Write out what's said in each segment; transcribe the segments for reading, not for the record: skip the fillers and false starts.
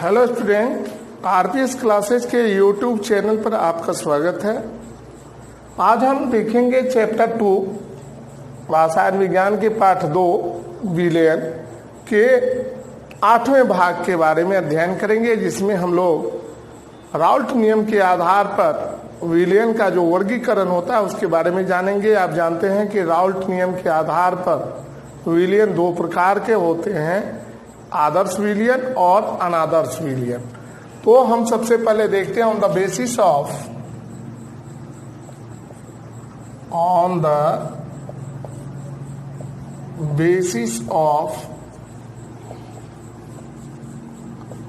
Hello student, RPS classes के YouTube channel पर आपका स्वागत है। आज हम देखेंगे चैप्टर 2 रसायन विज्ञान के पाठ 2 विलयन के 8वें भाग के बारे में अध्ययन करेंगे, जिसमें हम लोग राउल्ट नियम के आधार पर विलयन का जो वर्गीकरण होता है उसके बारे में जानेंगे। आप जानते हैं कि राउल्ट नियम के आधार पर विलयन 2 प्रकार के होते हैं, आदर्श विलयन और अनादर्श विलयन। तो हम सबसे पहले देखते हैं on the basis of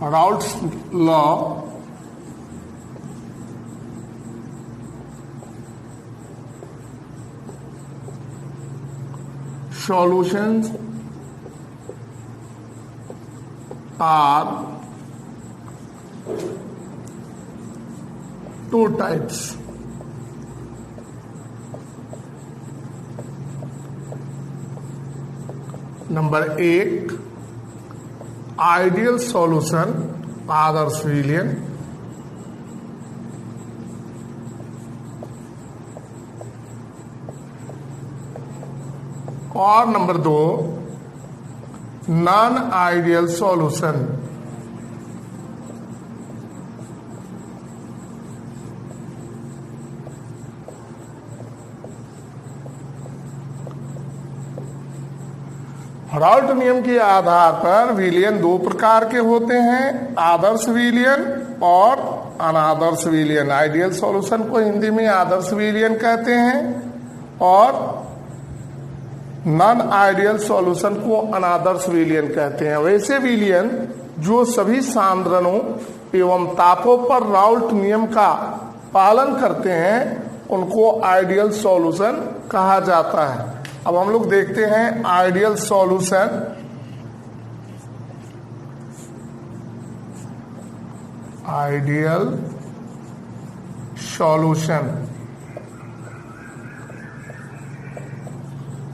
Raoult's law solutions are 2 types. Number 1 ideal solution, आदर्श विलयन। और number 2 non ideal solution. Raoult नियम के आधार पर विलयन 2 प्रकार के होते हैं, आदर्श विलयन और अनादर्श विलयन। आइडियल सॉल्यूशन को हिंदी में आदर्श विलयन कहते हैं और नॉन आइडियल सॉल्यूशन को अनादर्श विलयन कहते हैं। वैसे विलयन जो सभी सांद्रणों एवं तापों पर राउल्ट नियम का पालन करते हैं उनको आइडियल सॉल्यूशन कहा जाता है। अब हम लोग देखते हैं आइडियल सॉल्यूशन। आइडियल सॉल्यूशन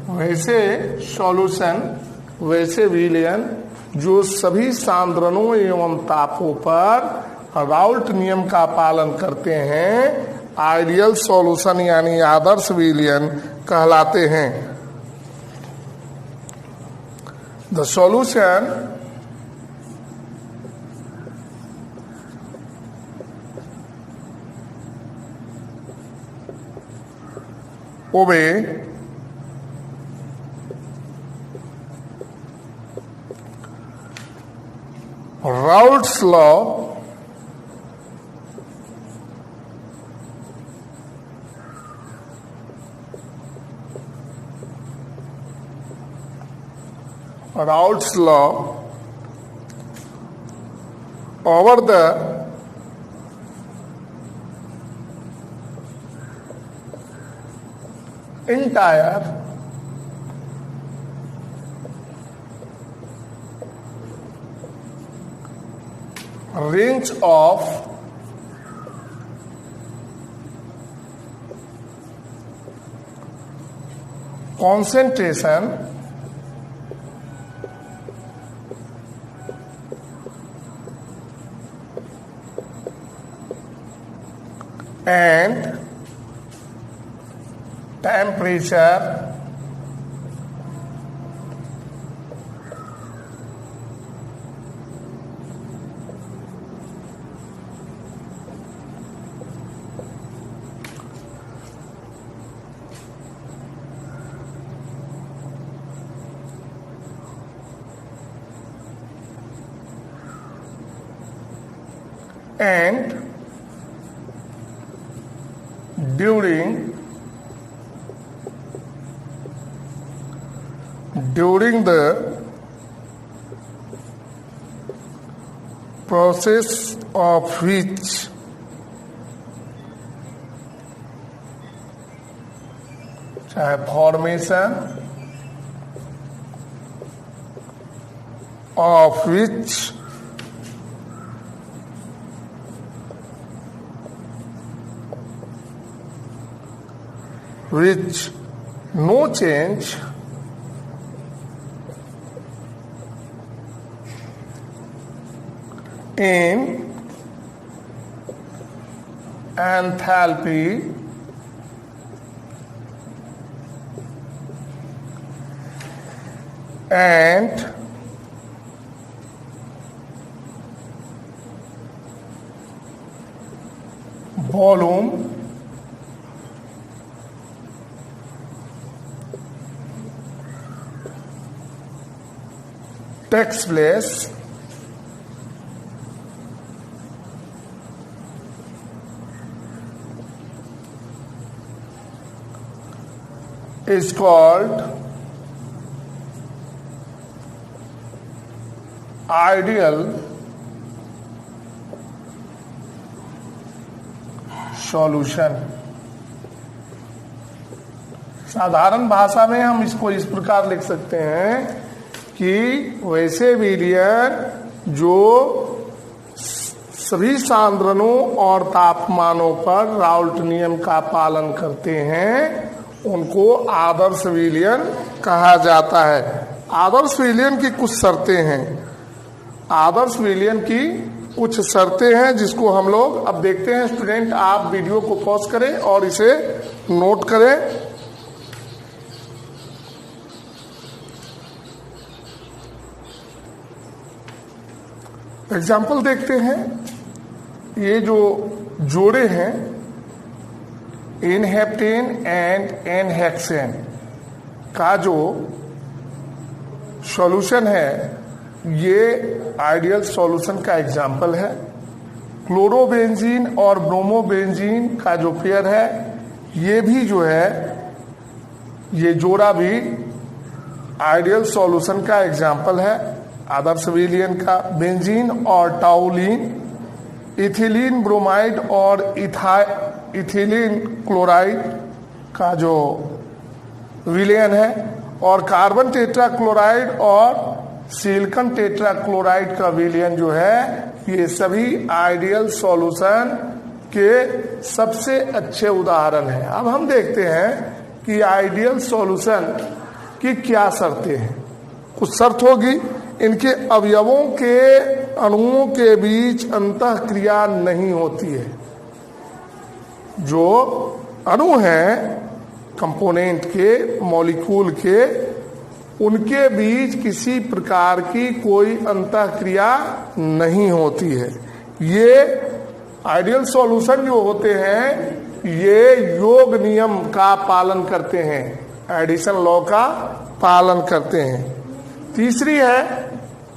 वैसे सॉल्यूशन, वैसे विलयन जो सभी सांद्रणों एवं तापों पर राउल्ट नियम का पालन करते हैं आइडियल सॉल्यूशन यानी आदर्श विलयन कहलाते हैं। द सॉल्यूशन ओबे Raoult's law over the entire range of concentration and temperature and during the process of which चाहे formation of which no change in enthalpy and volume takes place is called ideal solution. साधारण भाषा में हम इसको इस प्रकार लिख सकते हैं कि वैसे विलयन जो सभी सांद्रणों और तापमानों पर राउल्ट नियम का पालन करते हैं उनको आदर्श विलयन कहा जाता है। आदर्श विलयन की कुछ शर्तें हैं। आदर्श विलयन की कुछ शर्तें हैं जिसको हम लोग अब देखते हैं। स्टूडेंट आप वीडियो को पॉज करें और इसे नोट करें। एग्जाम्पल देखते हैं। ये जो जोड़े हैं एनहेप्टेन एंड एनहेक्सेन का जो सॉल्यूशन है ये आइडियल सॉल्यूशन का एग्जाम्पल है। क्लोरोबेंजीन और ब्रोमोबेंजीन का जो पेयर है ये भी जो है ये जोड़ा भी आइडियल सॉल्यूशन का एग्जाम्पल है आदर्श विलयन का। बेंजीन और टाउलिन, इथिलीन ब्रोमाइड और इथिलीन क्लोराइड का जो विलयन है और कार्बन टेट्राक्लोराइड और सिलिकॉन टेट्राक्लोराइड का विलयन जो है ये सभी आइडियल सॉल्यूशन के सबसे अच्छे उदाहरण हैं। अब हम देखते हैं कि आइडियल सॉल्यूशन की क्या शर्तें हैं। कुछ शर्त होगी, इनके अवयवों के अणुओं के बीच अंतः क्रिया नहीं होती है। जो अणु हैं कंपोनेंट के, मॉलिक्यूल के, उनके बीच किसी प्रकार की कोई अंतः क्रिया नहीं होती है। ये आइडियल सॉल्यूशन जो होते हैं ये योग नियम का पालन करते हैं, एडिशन लॉ का पालन करते हैं। तीसरी है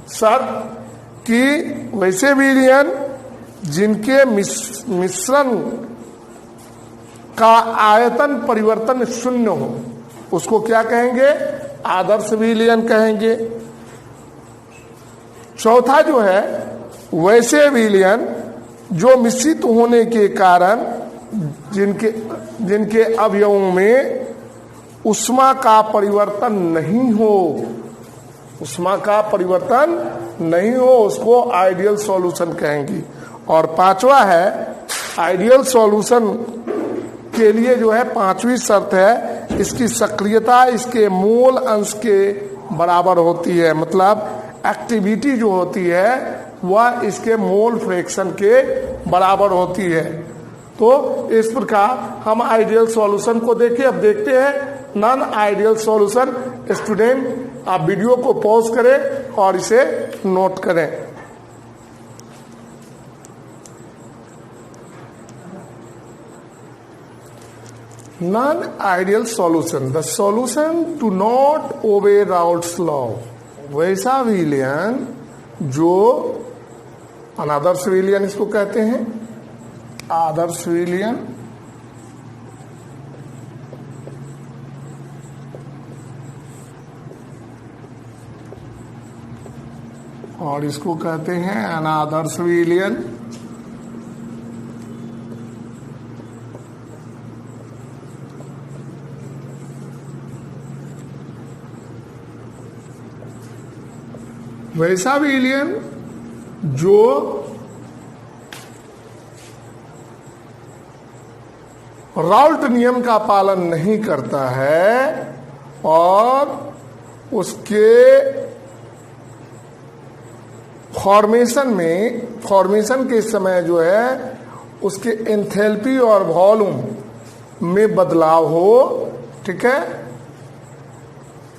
शर्त कि वैसे विलयन जिनके मिश्रण का आयतन परिवर्तन शून्य हो उसको क्या कहेंगे? आदर्श विलयन कहेंगे। चौथा जो है वैसे विलयन जो मिश्रित होने के कारण जिनके अवयवों में ऊष्मा का परिवर्तन नहीं हो, ऊष्मा का परिवर्तन नहीं हो उसको आइडियल सॉल्यूशन कहेंगे। और पांचवा है आइडियल सॉल्यूशन के लिए जो है पांचवी शर्त है इसकी सक्रियता इसके मूल अंश के बराबर होती है। मतलब एक्टिविटी जो होती है वह इसके मोल फ्रैक्शन के बराबर होती है। तो इस प्रकार हम आइडियल सॉल्यूशन को देखें। अब देखते हैं नॉन आइडियल सॉल्यूशन। स्टूडेंट आप वीडियो को पॉज करें और इसे नोट करें। Non-ideal solution, the solution to not obey Raoult's law, वैसा विलयन जो अनादर्श विलयन इसको कहते हैं, आदर्श विलयन और इसको कहते हैं अनादर्श विलयन। वैसा विलयन जो राउल्ट नियम का पालन नहीं करता है और उसके फॉर्मेशन के समय जो है उसके एंथैल्पी और वॉल्यूम में बदलाव हो, ठीक है,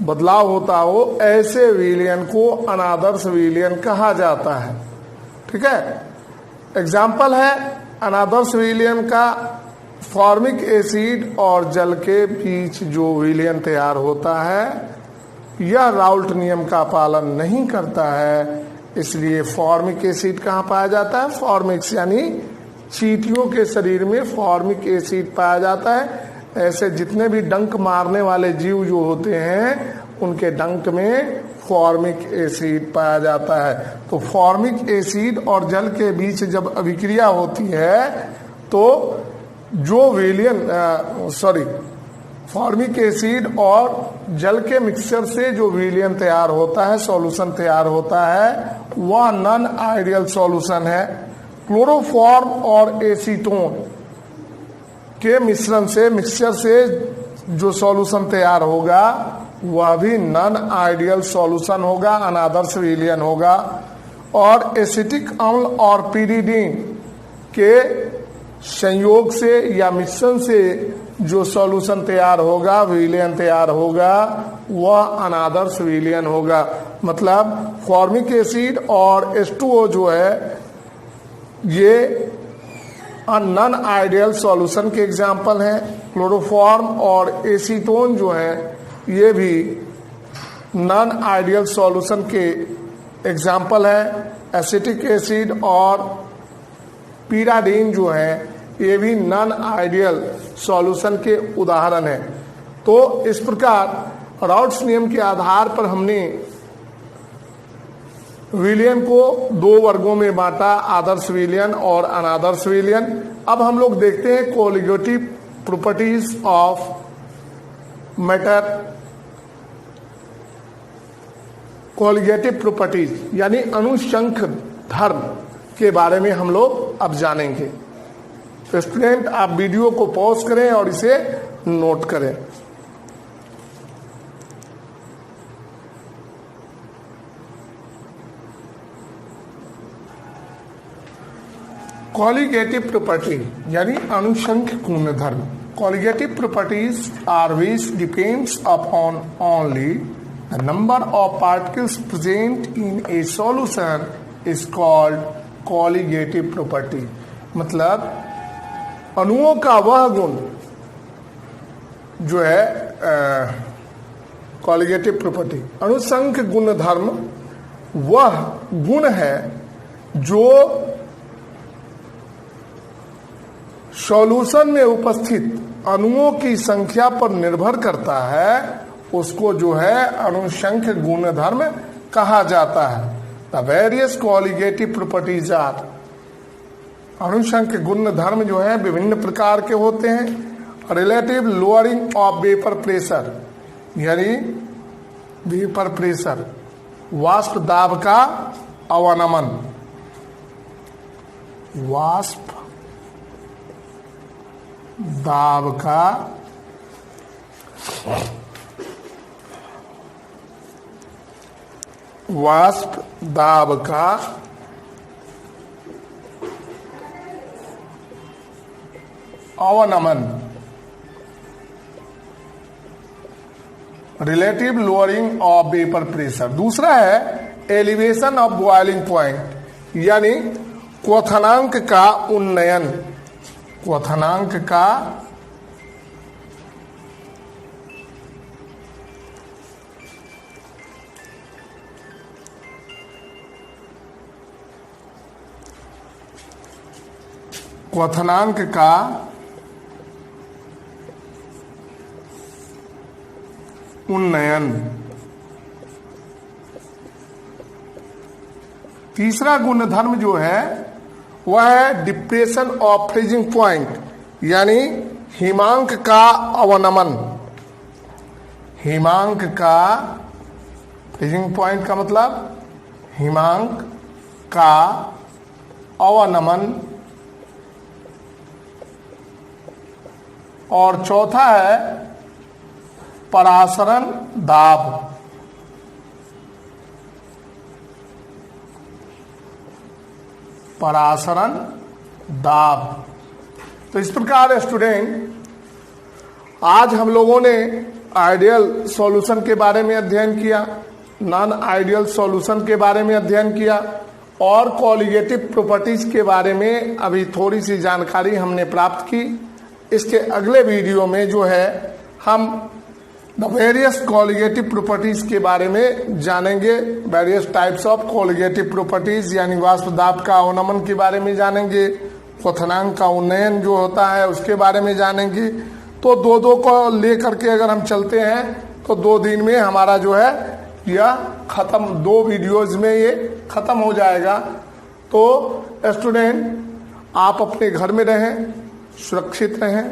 बदलाव होता हो, ऐसे विलयन को अनादर्श विलयन कहा जाता है। ठीक है, एग्जाम्पल है अनादर्श विलयन का, फॉर्मिक एसिड और जल के बीच जो विलयन तैयार होता है यह राउल्ट नियम का पालन नहीं करता है, इसलिए फॉर्मिक एसिड कहाँ पाया जाता है? फॉर्मिक्स यानी चींटियों के शरीर में फॉर्मिक एसिड पाया जाता है। ऐसे जितने भी डंक मारने वाले जीव जो होते हैं उनके डंक में फॉर्मिक एसिड पाया जाता है। तो फॉर्मिक एसिड और जल के बीच जब अभिक्रिया होती है तो जो विलयन फॉर्मिक एसिड और जल के मिक्सचर से जो विलयन तैयार होता है, सॉल्यूशन तैयार होता है, वह नॉन आइडियल सॉल्यूशन है। क्लोरोफॉर्म और एसीटोन के मिश्रण से, मिक्सचर से जो सॉल्यूशन तैयार होगा वह भी नॉन आइडियल सॉल्यूशन होगा, अनादर्श विलयन होगा। और एसिटिक अम्ल और पिरिडीन के संयोग से या मिश्रण से जो सॉल्यूशन तैयार होगा, विलयन तैयार होगा, वह अनादर्श विलयन होगा। मतलब फॉर्मिक एसिड और H2O जो है ये नॉन आइडियल सॉल्यूशन के एग्जाम्पल हैं। क्लोरोफॉर्म और एसीटोन जो है ये भी नॉन आइडियल सॉल्यूशन के एग्जाम्पल है। एसिटिक एसिड और पिराडीन जो है ये भी नॉन आइडियल सॉल्यूशन के उदाहरण है। तो इस प्रकार राउल्ट्स नियम के आधार पर हमने विलयन को दो वर्गों में बांटा, आदर्श विलयन और अनादर्श विलयन। अब हम लोग देखते हैं colligative properties of matter. Colligative properties यानी अनुशंख धर्म के बारे में हम लोग अब जानेंगे। तो स्टूडेंट आप वीडियो को पॉज करें और इसे नोट करें। कॉलिगेटिव प्रॉपर्टी यानी अनुशंख गुणधर्म। Colligative properties are which depends upon only the number of particles present in a solution is called colligative property. मतलब अणुओं का वह गुण जो है कॉलिगेटिव प्रॉपर्टी, अनुशंख गुणधर्म वह गुण है जो सॉल्यूशन में उपस्थित अणुओं की संख्या पर निर्भर करता है, उसको जो है अनुशंख गुणधर्म कहा जाता है। The various colligative properties are, अनुशंख गुणधर्म जो है विभिन्न प्रकार के होते हैं। Relative lowering of vapour pressure यानी वेपर प्रेशर, वाष्प दाब का अवनमन, वाष्प दाब का अवनमन, relative lowering of vapour pressure. दूसरा है एलिवेशन ऑफ बॉइलिंग पॉइंट यानी क्वथनांक का उन्नयन, क्वथनांक का उन्नयन। तीसरा गुणधर्म जो है वह है डिप्रेशन ऑफ फ्रीजिंग पॉइंट यानी हिमांक का अवनमन। हिमांक का, फ्रीजिंग पॉइंट का मतलब हिमांक का अवनमन। और चौथा है परासरण दाब। परासरण दाब। तो इस प्रकार स्टूडेंट आज हम लोगों ने आइडियल सॉल्यूशन के बारे में अध्ययन किया, नॉन आइडियल सॉल्यूशन के बारे में अध्ययन किया और कॉलिगेटिव प्रॉपर्टीज के बारे में अभी थोड़ी सी जानकारी हमने प्राप्त की। इसके अगले वीडियो में जो है हम द वेरियस कॉलिगेटिव प्रॉपर्टीज के बारे में जानेंगे, various types of colligative properties यानी वाष्प दाब का अवनमन के बारे में जानेंगे, क्वथनांक का उन्नयन जो होता है उसके बारे में जानेंगे। तो दो को लेकर के अगर हम चलते हैं तो 2 दिन में हमारा जो है यह खत्म, 2 वीडियोज में ये खत्म हो जाएगा। तो स्टूडेंट आप अपने घर में रहें, सुरक्षित रहें।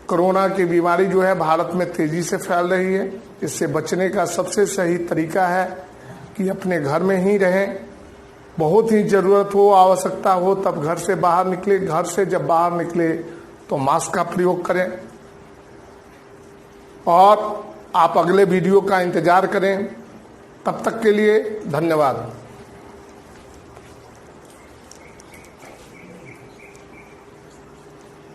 कोरोना की बीमारी जो है भारत में तेजी से फैल रही है, इससे बचने का सबसे सही तरीका है कि अपने घर में ही रहें। बहुत ही जरूरत हो, आवश्यकता हो तब घर से बाहर निकले, घर से जब बाहर निकले तो मास्क का प्रयोग करें और आप अगले वीडियो का इंतजार करें। तब तक के लिए धन्यवाद।